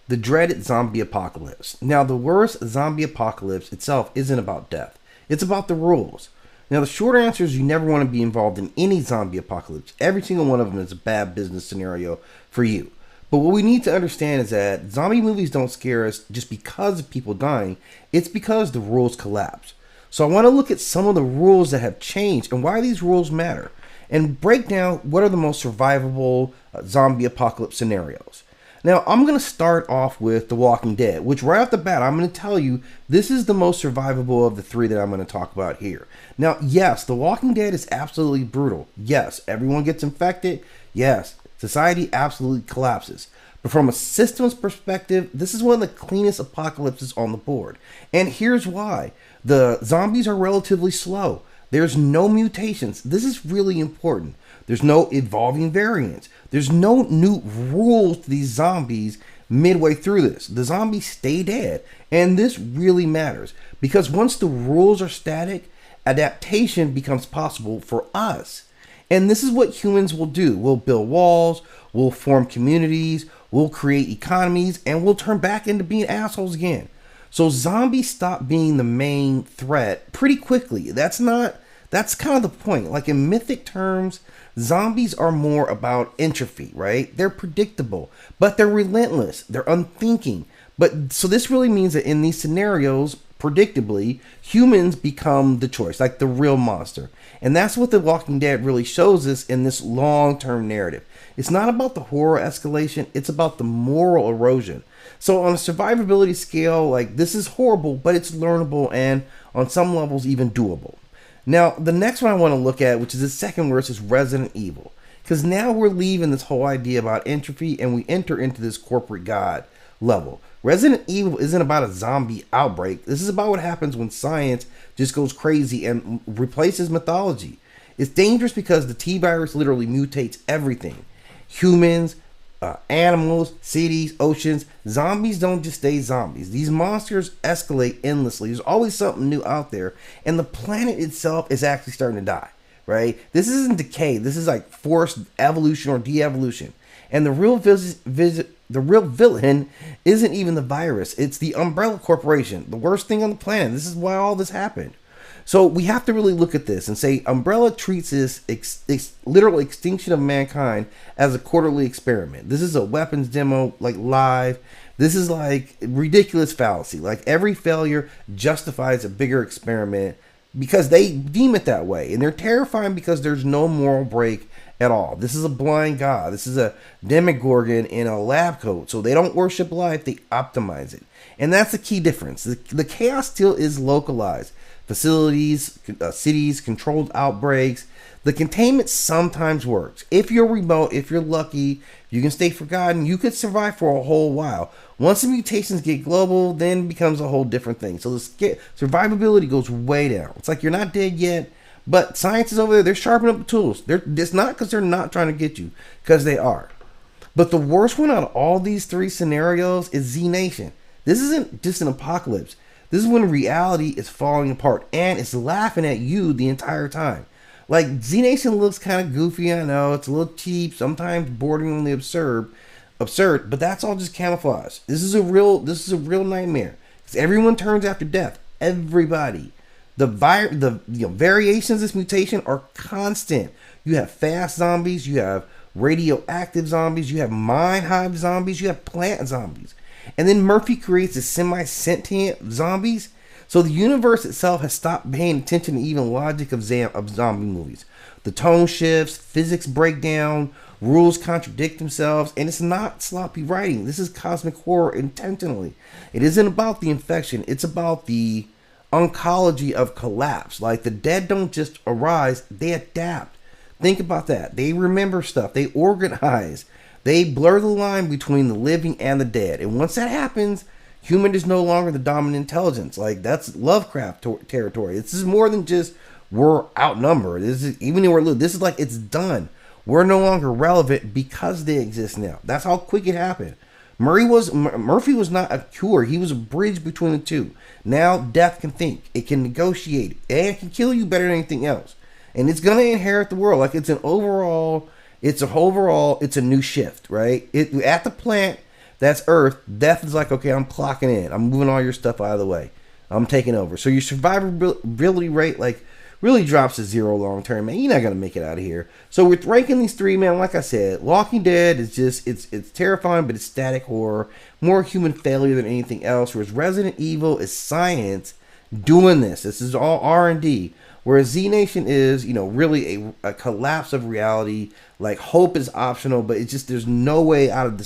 the dreaded zombie apocalypse. Now, the worst zombie apocalypse itself isn't about death, it's about the rules. Now, the short answer is you never want to be involved in any zombie apocalypse. Every single one of them is a bad business scenario for you. But what we need to understand is that zombie movies don't scare us just because of people dying, it's because the rules collapse. So I want to look at some of the rules that have changed and why these rules matter, and break down what are the most survivable zombie apocalypse scenarios. Now, I'm going to start off with The Walking Dead, which right off the bat, I'm going to tell you this is the most survivable of the three that I'm going to talk about here. Now, yes, The Walking Dead is absolutely brutal. Yes, everyone gets infected. Yes, society absolutely collapses. But from a systems perspective, this is one of the cleanest apocalypses on the board. And here's why. The zombies are relatively slow. There's no mutations. This is really important. There's no evolving variants. There's no new rules to these zombies midway through this. The zombies stay dead. And this really matters because once the rules are static, adaptation becomes possible for us. And this is what humans will do. We'll build walls, we'll form communities, we'll create economies, and we'll turn back into being assholes again. So zombies stop being the main threat pretty quickly. That's kind of the point. Like in mythic terms, zombies are more about entropy, right? They're predictable, but they're relentless. They're unthinking. But so this really means that in these scenarios, predictably, humans become the choice, like the real monster. And that's what The Walking Dead really shows us in this long-term narrative. It's not about the horror escalation, it's about the moral erosion. So on a survivability scale, like this is horrible, but it's learnable and on some levels even doable. Now, the next one I want to look at, which is the second worst, is Resident Evil. Because now we're leaving this whole idea about entropy and we enter into this corporate god level. Resident Evil isn't about a zombie outbreak. This is about what happens when science just goes crazy and replaces mythology. It's dangerous because the T virus literally mutates everything. Humans, animals, cities, oceans. Zombies don't just stay zombies. These monsters escalate endlessly. There's always something new out there. And the planet itself is actually starting to die, right? This isn't decay. This is like forced evolution or de-evolution. And the real villain isn't even the virus. It's the Umbrella Corporation, the worst thing on the planet. This is why all this happened. So we have to really look at this and say Umbrella treats this literal extinction of mankind as a quarterly experiment. This is a weapons demo, like live. This is like ridiculous fallacy. Like every failure justifies a bigger experiment because they deem it that way. And they're terrifying because there's no moral break at all. This is a blind god. This is a demogorgon in a lab coat. So they don't worship life, they optimize it. And that's the key difference. The chaos still is localized. Facilities, cities, controlled outbreaks. The containment sometimes works. If you're remote, if you're lucky, you can stay forgotten. You could survive for a whole while. Once the mutations get global, then it becomes a whole different thing. So the survivability goes way down. It's like you're not dead yet, but science is over there. They're sharpening up the tools. It's not because they're not trying to get you, because they are. But the worst one out of all these three scenarios is Z Nation. This isn't just an apocalypse. This is when reality is falling apart and it's laughing at you the entire time. Like Z Nation looks kind of goofy, I know, it's a little cheap, sometimes borderline absurd, but that's all just camouflage. This is a real nightmare. Because everyone turns after death. Everybody. The variations of this mutation are constant. You have fast zombies, you have radioactive zombies, you have mind hive zombies, you have plant zombies. And then Murphy creates the semi-sentient zombies. So the universe itself has stopped paying attention to even logic of zombie movies. The tone shifts, physics break down, rules contradict themselves, and it's not sloppy writing. This is cosmic horror intentionally. It isn't about the infection. It's about the oncology of collapse. Like the dead don't just arise, they adapt. Think about that. They remember stuff. They organize. They blur the line between the living and the dead. And once that happens, human is no longer the dominant intelligence. Like that's Lovecraft territory. This is more than just we're outnumbered. This is even though this is like it's done. We're no longer relevant because they exist now. That's how quick it happened. Murphy was not a cure. He was a bridge between the two. Now death can think. It can negotiate. And it can kill you better than anything else. And it's gonna inherit the world. Like it's a new shift, right? At the plant, That's Earth. Death is like, okay, I'm clocking in. I'm moving all your stuff out of the way. I'm taking over. So your survivability rate, like, really drops to zero long term, man. You're not gonna make it out of here. So with ranking these three, man, like I said, Walking Dead is just it's terrifying, but it's static horror, more human failure than anything else. Whereas Resident Evil is science doing this. This is all R&D. Whereas Z Nation is, really a collapse of reality. Like, hope is optional, but it's just there's no way out of this